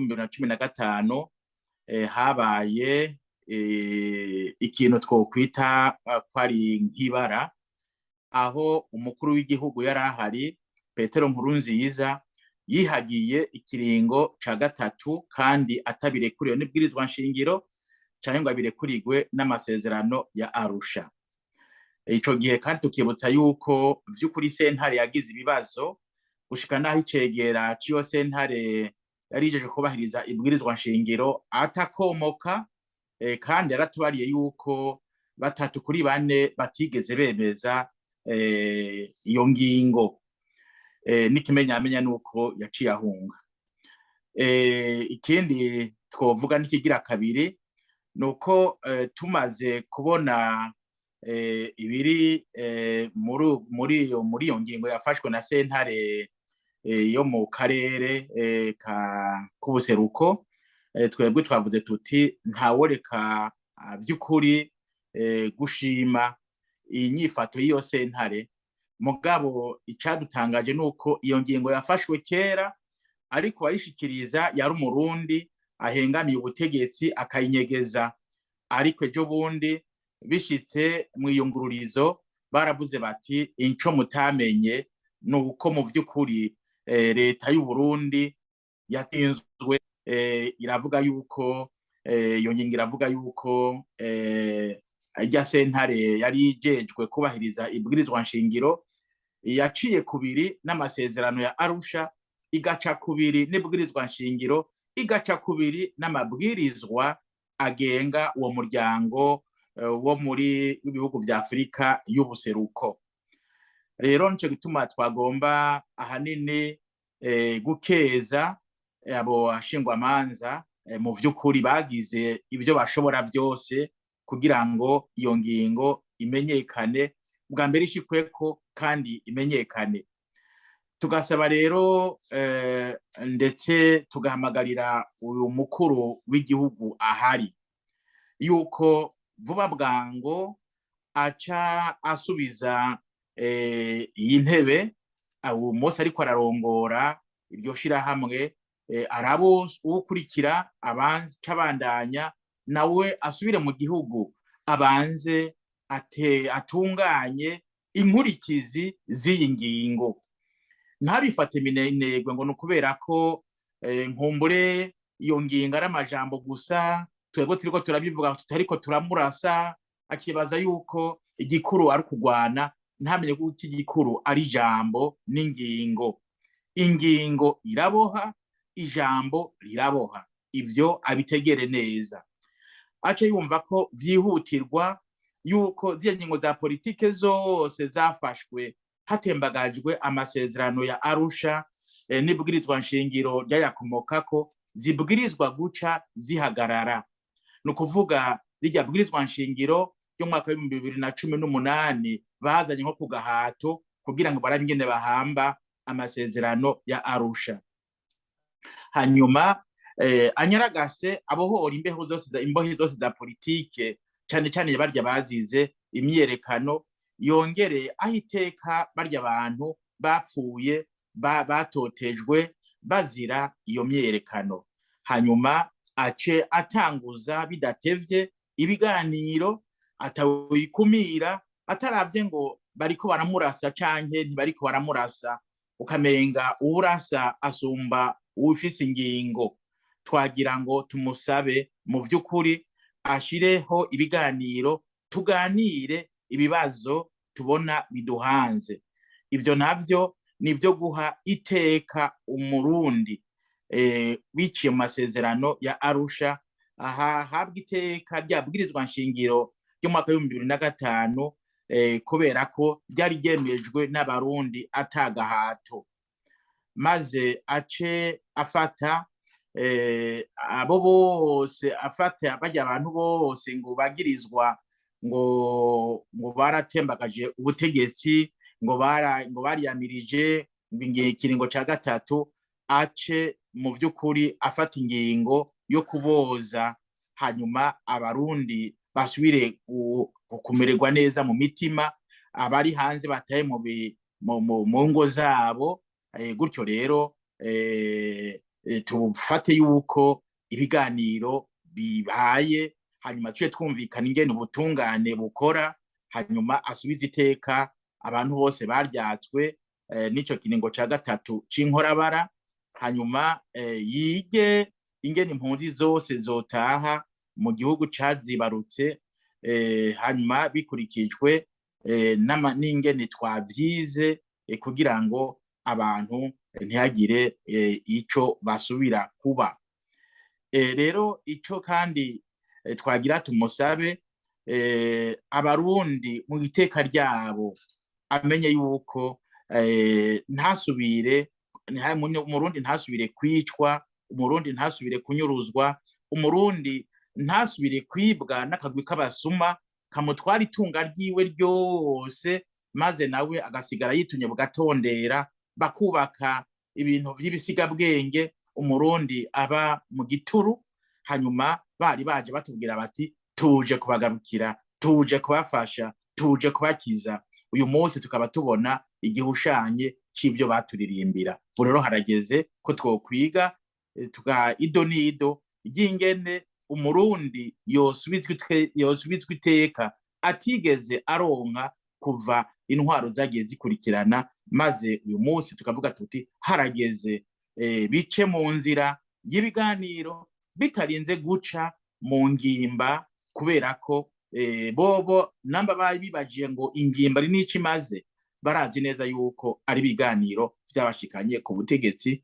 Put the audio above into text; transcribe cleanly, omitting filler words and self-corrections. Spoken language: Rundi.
mwaka w'2015 habaye ikintu twokwita ko ari nk'ibara, aho umukuru w'igihugu yari ahari Petero Nkurunziza yihagiye ikiringo ca gatatu kandi atabirekuriwe n'ibwirizwa nshingiro canke ngo abirekurigwe n'amasezerano ya Arusha. Ico gihe kandi tukibutsa yuko vy'ukuri sentare yagize ibibazo gushika naho icegera c'iyo sentare yarijeje kubahiriza ibwirizwa nshingiro atakomoka, kandi yaratubariye yuko 3 kuri 4 batigeze bemeza iyo ngingo. N'ikimenyamenya nuko yaciye ahunga. Ikindi twovuga n'ikigira kabiri nuko tumaze kubona ibiri muri iyo ngingo yafashwe na sentare yo mu karere k'ubuseruko, twebwe twavuze tuti ntaworeka vy'ukuri gushima inyifato y'iyo sentare. Mugabo icadutangaje nuko iyo ngingo yafashwe kera, ariko wayishikiriza yari umurundi ahengamiye ubutegetsi akayinyegeza, ariko ejo bundi bishitse mw'iyungururizo baravuze bati inco mutamenye nuko mu vy'ukuri leta y'u Burundi yatinzwe, iravuga yuko iyo ngingo iravuga yuko irya sentare yari ijejwe kubahiriza ibwirizwa nshingiro yaciye kubiri n'amasezerano ya Arusha, igaca kubiri n'ibwirizwa nshingiro, igaca kubiri n'amabwirizwa agenga uwo muryango wo muri ibihugu vya Afrika y'ubuseruko. Rero nico gituma twagomba ahanini gukeza abo bashingwamanza mu vy'ukuri bagize ivyo bashobora vyose kugira ngo iyo ngingo imenyekane, bwa mbere ishikweko kandi imenyekane. Tugasaba rero ndetse tugahamagarira uyu mukuru w'igihugu ahari yuko vuba bwango aca asubiza iyi ntebe uwo munsi ariko ararongora iryo shirahamwe, arabo ukurikira abandanya nawe asubire mu gihugu abanze atunganye inkurikizi z'iyi ngingo. Ntabifate minenegwe ngo nukubera ko nkumbure iyo ngingo ari amajambo gusa, twebwe turiko turabivuga tutariko turamurasa, akibaza yuko igikuru ari kugwana, ntamenye ko igikuru ari ijambo n'ingingo. Ingingo iraboha, ijambo riraboha, ivyo abitegere neza. Ace yumva ko vyihutirwa yuko z'iyo ngingo za politike zose zafashwe hatembagajwe amasezerano ya Arusha n'ibwirizwa nshingiro ryayakomokako zibwirizwa guca zihagarara. Nukuvuga rirya bwirizwa nshingiro ryo mwaka wa 2018 bazanye nko ku gahato kugira ngo barabe ingene bahamba amasezerano ya Arusha. Hanyuma anyaragase abohora imbohe zose za politike, cane cane barya bazize imyerekano, yongere ahiteka barya abantu bapfuye batotejwe bazira iyo myerekano. Hanyuma ace atanguza bidatevye ibiganiro, atawikumira, ataravye ngo bariko baramurasa canke ntibariko baramurasa, ukamenga uwurasa asumba uwufise ingingo. Twagira ngo tumusabe mu vy'ukuri ashireho ibiganiro, tuganire ibibazo tubona biduhanze. Ivyo navyo nivyo guha iteka umurundi biciye mu masezerano ya Arusha, aha habwa iteka ryabwirizwa nshingiro ryo mwaka wa 2005 kubera ko ryari ryemejwe n'abarundi atagahato. Maze ace afata abo bose, afata barya abantu bose ngo bagirizwa ngo baratembagaje ubutegetsi, ngo bariyamirije ikiringo ca gatatu, ace mu vy'ukuri afata ingingo yo kuboza, hanyuma abarundi basubire kumererwa neza mu mitima, abari hanze bataye mu ngo zabo. Gutyo rero tufate yuko ibiganiro bibaye hanyuma tuje twumvikana ingene ubutungane bukora hanyuma asubize iteka abantu bose baryatswe n'ico kiringo ca gatatu c'inkorabara hanyuma yige ingene impunzi zose zotaha mu gihugu cazibarutse hanyuma bikurikijwe n'ingene twavyize kugira ngo abantu ntihagire ico basubira kuba. Rero ico kandi twagira tumusabe abarundi mu iteka ryabo amenye yuko ntasubire umurundi ntasubire kwicwa, umurundi ntasubire kunyuruzwa, umurundi ntasubire kwibwa n'akagwi k'abasuma kamutwara itunga ryiwe ryose maze nawe agasigara yitunye bugatondera bakubaka ibintu by'ibisigabwenge umurundi aba mu gituru hanyuma bari baje batubwira bati tuje kubagarukira, tuje kubafasha, tuje kubakiza. Uyu munsi tukaba tubona igihushanye c'ivyo baturirimbira. Ubu rero harageze ko twokwiga ido n'ido ry'ingene umurundi yosubizwa iteka atigeze aronka kuva intwaro zagiye zikurikirana, maze uyu munsi tukavuga tuti harageze bice mu nzira y'ibiganiro bitarinze guca mu ngimba, kubera ko bobo namba bari bibajiye ngo ingimba ari n'ico imaze, barazi neza yuko ari ibiganiro vyabashikanye ku butegetsi